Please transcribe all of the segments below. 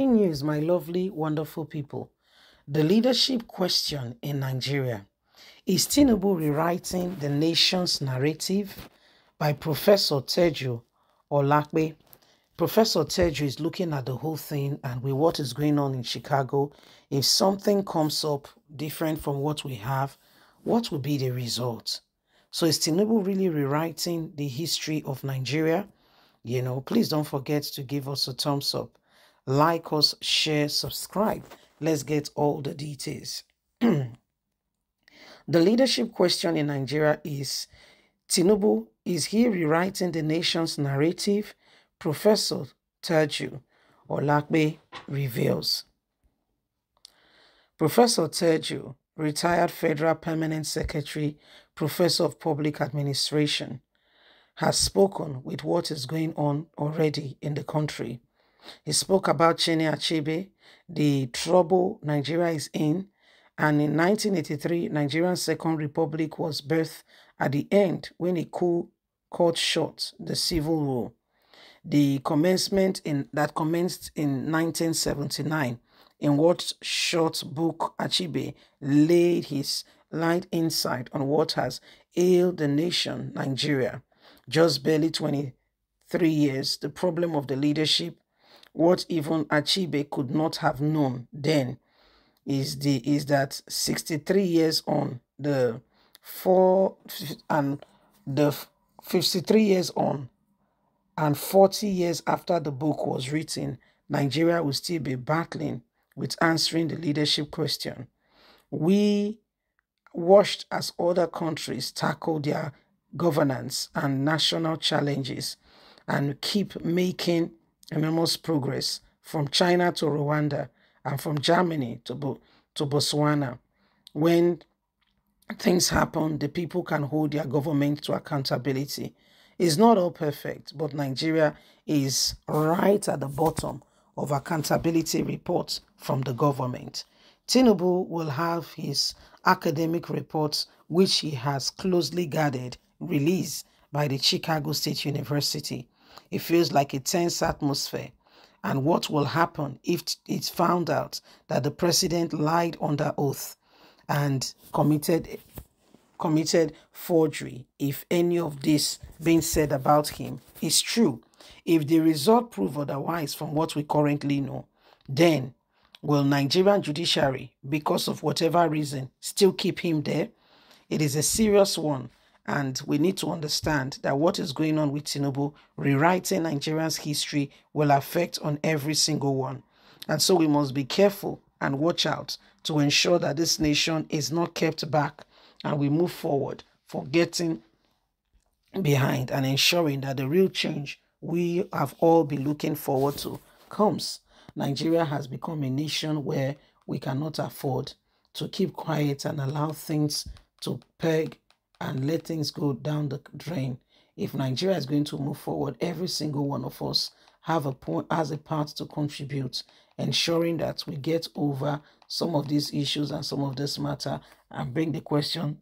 News, my lovely, wonderful people. The leadership question in Nigeria. Is Tinubu rewriting the nation's narrative? By Professor Teju Olakpe. Professor Teju is looking at the whole thing and with what is going on in Chicago. If something comes up different from what we have, what will be the result? So is Tinubu really rewriting the history of Nigeria? Please don't forget to give us a thumbs up. Like us, share, subscribe. Let's get all the details. The leadership question in Nigeria is, Tinubu, is he rewriting the nation's narrative? Professor Teju Olakpe reveals. Professor Teju, retired Federal Permanent Secretary, Professor of Public Administration, has spoken with what is going on already in the country. He spoke about Chinua Achebe, the trouble Nigeria is in, and in 1983, Nigeria's Second Republic was birthed at the end when a coup cut short the civil war. The commencement that commenced in 1979, in what short book Achebe laid his light insight on what has ailed the nation, Nigeria. Just barely 23 years, the problem of the leadership, what even Achebe could not have known then, is that 63 years on, the 53 years on, and 40 years after the book was written, Nigeria will still be battling with answering the leadership question. We watched as other countries tackle their governance and national challenges and keep making enormous progress, from China to Rwanda and from Germany to Botswana. When things happen, the people can hold their government to accountability. It's not all perfect, but Nigeria is right at the bottom of accountability reports from the government. Tinubu will have his academic reports, which he has closely guarded, released by the Chicago State University. It feels like a tense atmosphere. And what will happen if it's found out that the president lied under oath and committed forgery, if any of this being said about him is true? If the result prove otherwise from what we currently know, then will Nigerian judiciary, because of whatever reason, still keep him there? It is a serious one, and we need to understand that what is going on with Tinubu, rewriting Nigeria's history, will affect on every single one. And so we must be careful and watch out to ensure that this nation is not kept back and we move forward, forgetting behind and ensuring that the real change we have all been looking forward to comes. Nigeria has become a nation where we cannot afford to keep quiet and allow things to peg and let things go down the drain. If Nigeria is going to move forward, every single one of us has a part to contribute, ensuring that we get over some of these issues and some of this matter and bring the question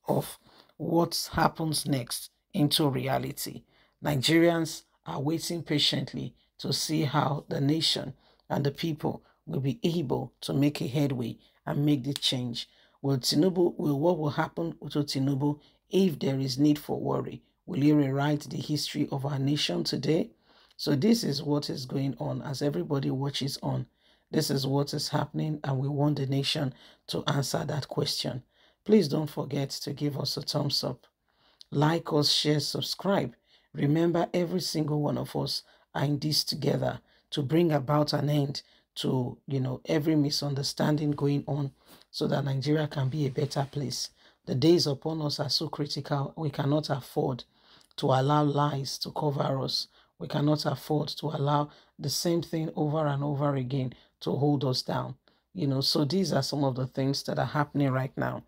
of what happens next into reality. Nigerians are waiting patiently to see how the nation and the people will be able to make a headway and make the change. What will happen to Tinubu if there is need for worry? Will he rewrite the history of our nation today? So this is what is going on as everybody watches on. This is what is happening, and we want the nation to answer that question. Please don't forget to give us a thumbs up. Like us, share, subscribe. Remember, every single one of us are in this together to bring about an end to, every misunderstanding going on, so that Nigeria can be a better place. The days upon us are so critical. We cannot afford to allow lies to cover us. We cannot afford to allow the same thing over and over again to hold us down. So these are some of the things that are happening right now.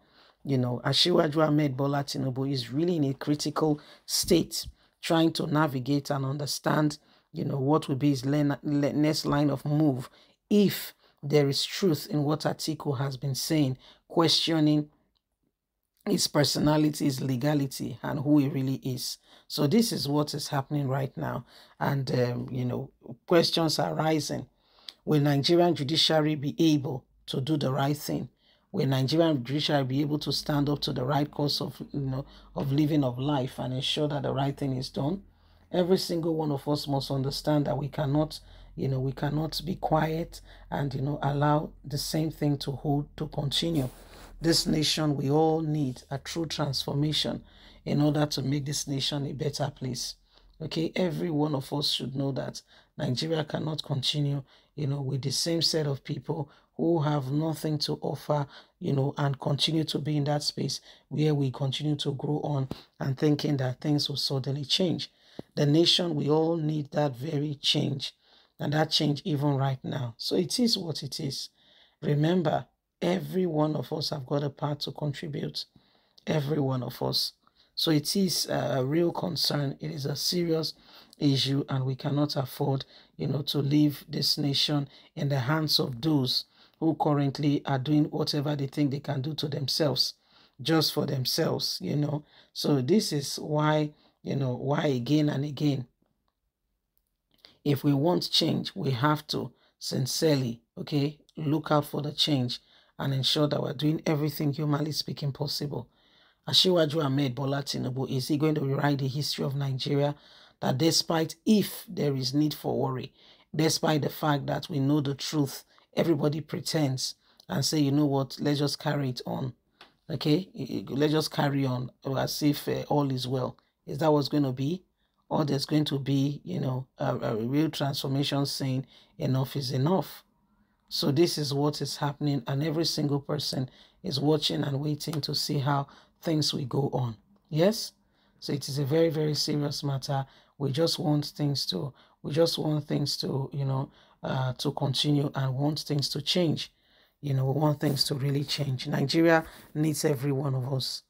Asiwaju Ahmed Bola Tinubu is really in a critical state, trying to navigate and understand, what will be his next line of move if there is truth in what Atiku has been saying, questioning his personality, his legality, and who he really is. So this is what is happening right now. And, questions are rising. Will Nigerian judiciary be able to do the right thing? Will Nigerian judiciary be able to stand up to the right course of, of living of life and ensure that the right thing is done? Every single one of us must understand that we cannot, we cannot be quiet and, allow the same thing to hold, to continue. This nation, we all need a true transformation in order to make this nation a better place. Okay, every one of us should know that Nigeria cannot continue, with the same set of people who have nothing to offer, and continue to be in that space where we continue to grow on and thinking that things will suddenly change. The nation, we all need that very change, and that change even right now. So it is what it is. Remember, every one of us have got a part to contribute. Every one of us. So it is a real concern. It is a serious issue, and we cannot afford, to leave this nation in the hands of those who currently are doing whatever they think they can do to themselves, just for themselves, So this is why, why again and again, if we want change, we have to sincerely, okay, look out for the change and ensure that we're doing everything humanly speaking possible. Asiwaju Ahmed Bola Tinubu, is he going to rewrite the history of Nigeria? That despite, if there is need for worry, despite the fact that we know the truth, everybody pretends and say, you know what, let's just carry it on. Okay, let's just carry on as if all is well. Is that what's going to be? Or there's going to be, a real transformation saying enough is enough. So this is what is happening, and every single person is watching and waiting to see how things will go on. Yes? So it is a very, very serious matter. We just want things to, to continue, and want things to change. We want things to really change. Nigeria needs every one of us.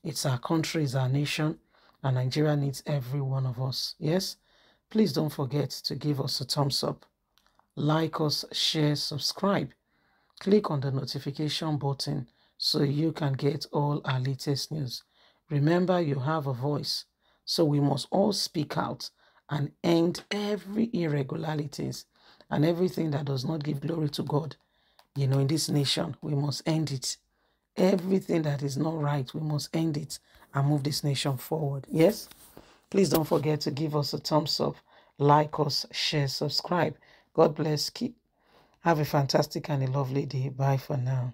It's our country, it's our nation, and Nigeria needs every one of us. Yes? Please don't forget to give us a thumbs up. Like us, share, subscribe. Click on the notification button so you can get all our latest news. Remember, you have a voice, so we must all speak out and end every irregularities and everything that does not give glory to God. In this nation, we must end it. Everything that is not right, we must end it and move this nation forward. Yes? Please don't forget to give us a thumbs up, like us, share, subscribe. God bless. Have a fantastic and a lovely day. Bye for now.